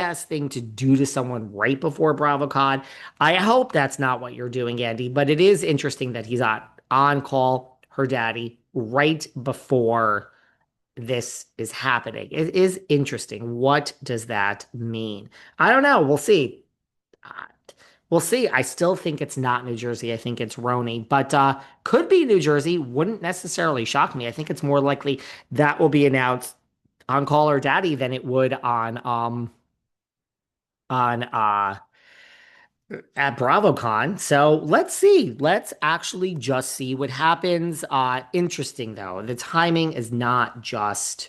ass thing to do to someone right before BravoCon. I hope that's not what you're doing, Andy, but it is interesting that he's on call, her daddy, right before this is happening. It is interesting. What does that mean? I don't know. We'll see. Uh, We'll see. I still think it's not New Jersey. I think it's RHONY, but could be New Jersey. Wouldn't necessarily shock me. I think it's more likely that will be announced on Call Her Daddy than it would on at BravoCon. So let's see. Let's actually just see what happens. Interesting though. The timing is not just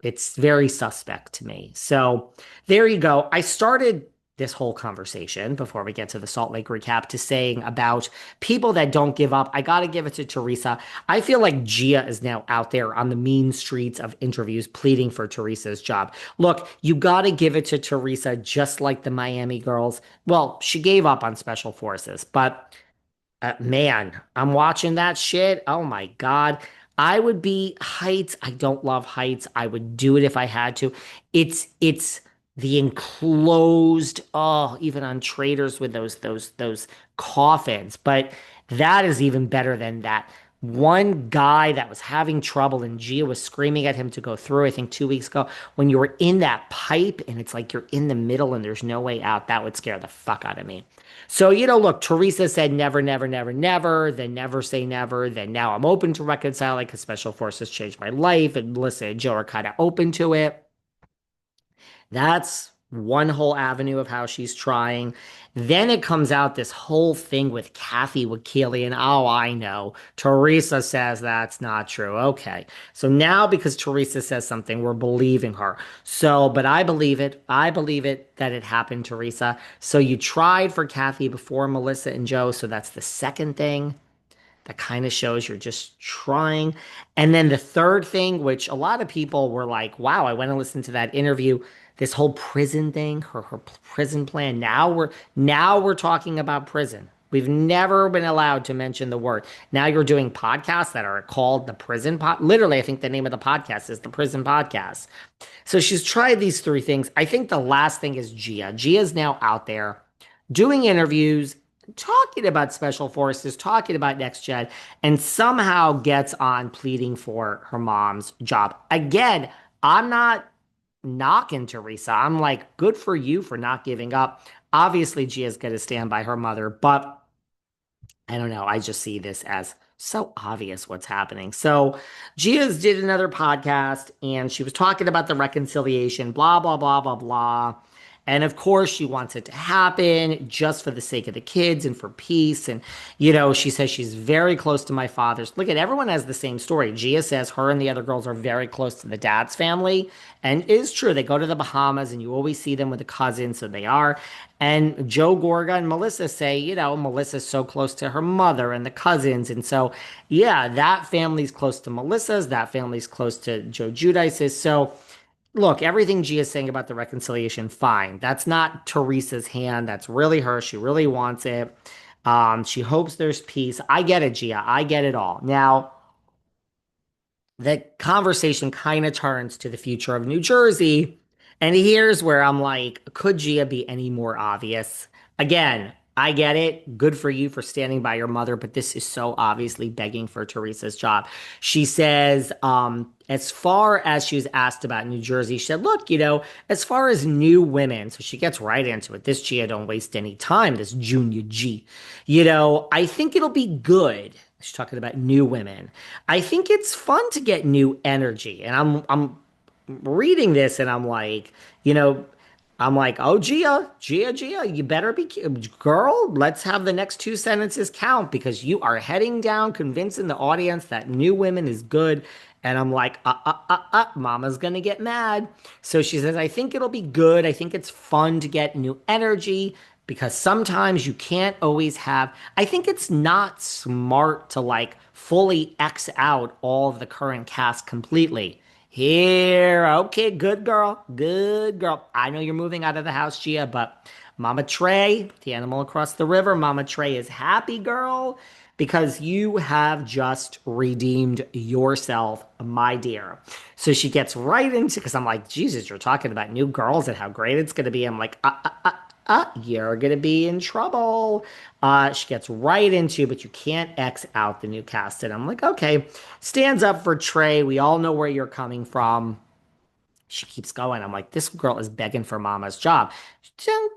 it's very suspect to me. So there you go. I started this whole conversation before we get to the Salt Lake recap to saying about people that don't give up. I got to give it to Teresa. I feel like Gia is now out there on the mean streets of interviews pleading for Teresa's job. Look, you got to give it to Teresa, just like the Miami girls. Well, she gave up on special forces, but man, I'm watching that shit. Oh my God. I would be heights. I don't love heights. I would do it if I had to. It's the enclosed, oh, even on traders with those coffins. But that is even better than that. One guy that was having trouble and Gia was screaming at him to go through, I think 2 weeks ago, when you were in that pipe and it's like you're in the middle and there's no way out, that would scare the fuck out of me. So, look, Teresa said never, never, never, never, then never say never. Then now I'm open to reconciling because special forces changed my life. And Melissa and Joe are kind of open to it. That's one whole avenue of how she's trying. Then it comes out this whole thing with Kathy Wakili, and oh, I know. Teresa says that's not true. Okay. So now because Teresa says something, we're believing her. So, but I believe it. I believe it that it happened, Teresa. So you tried for Kathy before Melissa and Joe. So that's the second thing. That kind of shows you're just trying. And then the third thing, which a lot of people were like, wow, I went and listened to that interview, this whole prison thing, her prison plan. Now we're talking about prison. We've never been allowed to mention the word. Now you're doing podcasts that are called the prison pod. Literally, I think the name of the podcast is the prison podcast. So she's tried these three things. I think the last thing is Gia. Gia's now out there doing interviews, talking about special forces, talking about next gen, and somehow gets on pleading for her mom's job. Again, I'm not knocking Teresa. I'm like, good for you for not giving up. Obviously, Gia's going to stand by her mother, but I don't know. I just see this as so obvious what's happening. So Gia's did another podcast and she was talking about the reconciliation, blah, blah, blah, blah, blah. And of course, she wants it to happen just for the sake of the kids and for peace. And, she says she's very close to my father's. Look at everyone has the same story. Gia says her and the other girls are very close to the dad's family. And it is true. They go to the Bahamas and you always see them with a cousin. So they are. And Joe Gorga and Melissa say, Melissa's so close to her mother and the cousins. And so, yeah, that family's close to Melissa's. That family's close to Joe Giudice's. So, look, everything Gia is saying about the reconciliation, fine. That's not Teresa's hand. That's really her. She really wants it. She hopes there's peace. I get it, Gia. I get it all. Now, the conversation kind of turns to the future of New Jersey. And here's where I'm like, could Gia be any more obvious? Again, I get it. Good for you for standing by your mother, but this is so obviously begging for Teresa's job. She says, as far as she was asked about New Jersey, she said, look, as far as new women, so she gets right into it. This Gia don't waste any time, this Junior G. I think it'll be good. She's talking about new women. I think it's fun to get new energy. And I'm reading this and I'm like, oh, Gia, you better be, girl, let's have the next two sentences count because you are heading down, convincing the audience that new women is good. And I'm like, mama's gonna get mad. So she says, I think it'll be good. I think it's fun to get new energy because sometimes you can't always have, I think it's not smart to like fully X out all of the current cast completely. Here, okay, good girl, good girl. I know you're moving out of the house, Gia, but Mama Trey, the animal across the river, Mama Trey is happy, girl. because you have just redeemed yourself, my dear. So she gets right into, because I'm like, Jesus, you're talking about new girls and how great it's going to be. I'm like, you're going to be in trouble. She gets right into, but you can't X out the new cast. And I'm like, okay, stands up for Trey. We all know where you're coming from. She keeps going. I'm like, this girl is begging for mama's job. So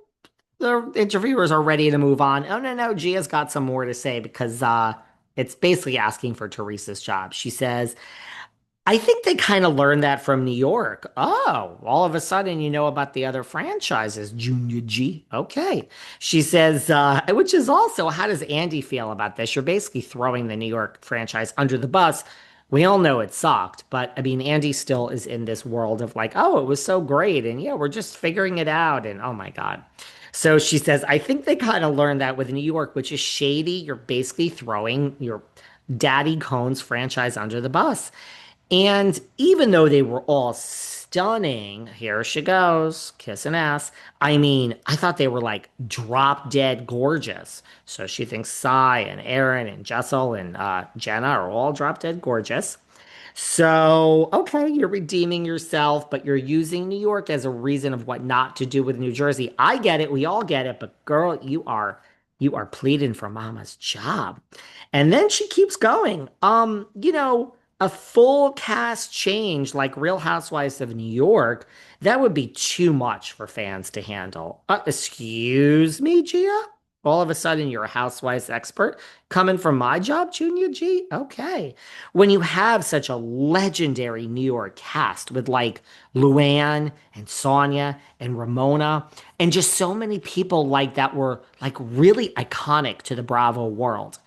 the interviewers are ready to move on. Oh, no, no. Gia's got some more to say because it's basically asking for Teresa's job. She says, I think they kind of learned that from New York. Oh, all of a sudden you know about the other franchises, Junior G. Okay. She says, which is also, how does Andy feel about this? You're basically throwing the New York franchise under the bus. We all know it sucked, but I mean, Andy still is in this world of like, oh, it was so great. And yeah, we're just figuring it out. And oh my God. So she says, I think they kind of learned that with New York, which is shady. You're basically throwing your Daddy Cohn's franchise under the bus. And even though they were all stunning, here she goes, kissing ass. I mean, I thought they were like drop dead gorgeous. So she thinks Cy and Aaron and Jessel and Jenna are all drop dead gorgeous. So, okay, you're redeeming yourself, but you're using New York as a reason of what not to do with New Jersey. I get it, we all get it, but girl, you are pleading for mama's job. And then she keeps going. A full cast change like Real Housewives of New York, that would be too much for fans to handle. Excuse me, Gia? All of a sudden, you're a housewives expert coming from my job, Junior G? Okay. When you have such a legendary New York cast with like Luann and Sonia and Ramona and just so many people like that were like really iconic to the Bravo world.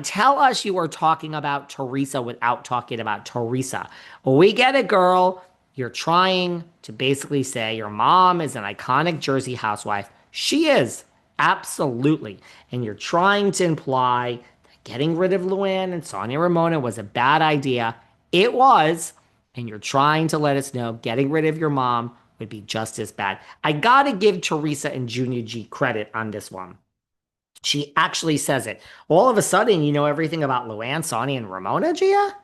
Tell us you were talking about Teresa without talking about Teresa. Well, we get it, girl. You're trying to basically say your mom is an iconic Jersey housewife. She is, absolutely. And you're trying to imply that getting rid of Luann and Sonia Ramona was a bad idea. It was. And you're trying to let us know getting rid of your mom would be just as bad. I gotta give Teresa and Junior G credit on this one. She actually says it. All of a sudden, you know everything about Luann, Sonny, and Ramona, Gia?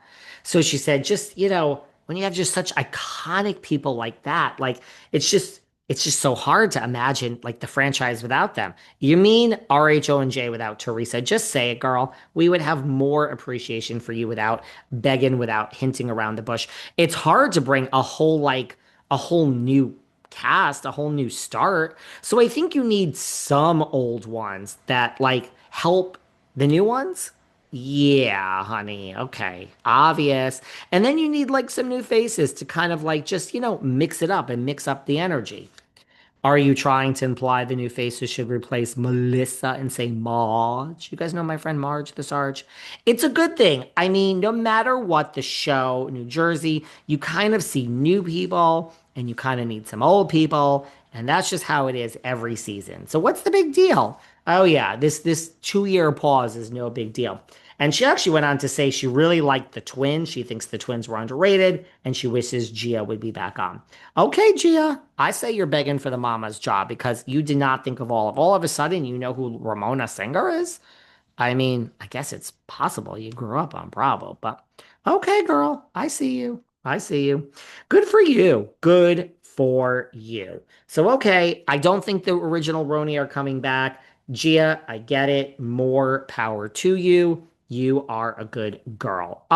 So she said, just, when you have just such iconic people like that, like it's just so hard to imagine like the franchise without them. You mean RHONJ without Teresa? Just say it, girl. We would have more appreciation for you without begging, without hinting around the bush. It's hard to bring a whole new cast, a whole new start. So I think you need some old ones that like help the new ones. Yeah, honey. Okay. Obvious. And then you need like some new faces to kind of like just, mix it up and mix up the energy. Are you trying to imply the new faces should replace Melissa and say Marge? You guys know my friend Marge the Sarge? It's a good thing. I mean, no matter what the show, New Jersey, you kind of see new people and you kind of need some old people, and that's just how it is every season. So what's the big deal? Oh yeah, this 2 year pause is no big deal. And she actually went on to say she really liked the twins. She thinks the twins were underrated, and she wishes Gia would be back on. Okay, Gia, I say you're begging for the mama's job because you did not think of all of a sudden you know who Ramona Singer is? I mean, I guess it's possible you grew up on Bravo, but okay, girl, I see you. I see you. Good for you. Good for you. So, okay, I don't think the original Roni are coming back. Gia, I get it. More power to you. You are a good girl.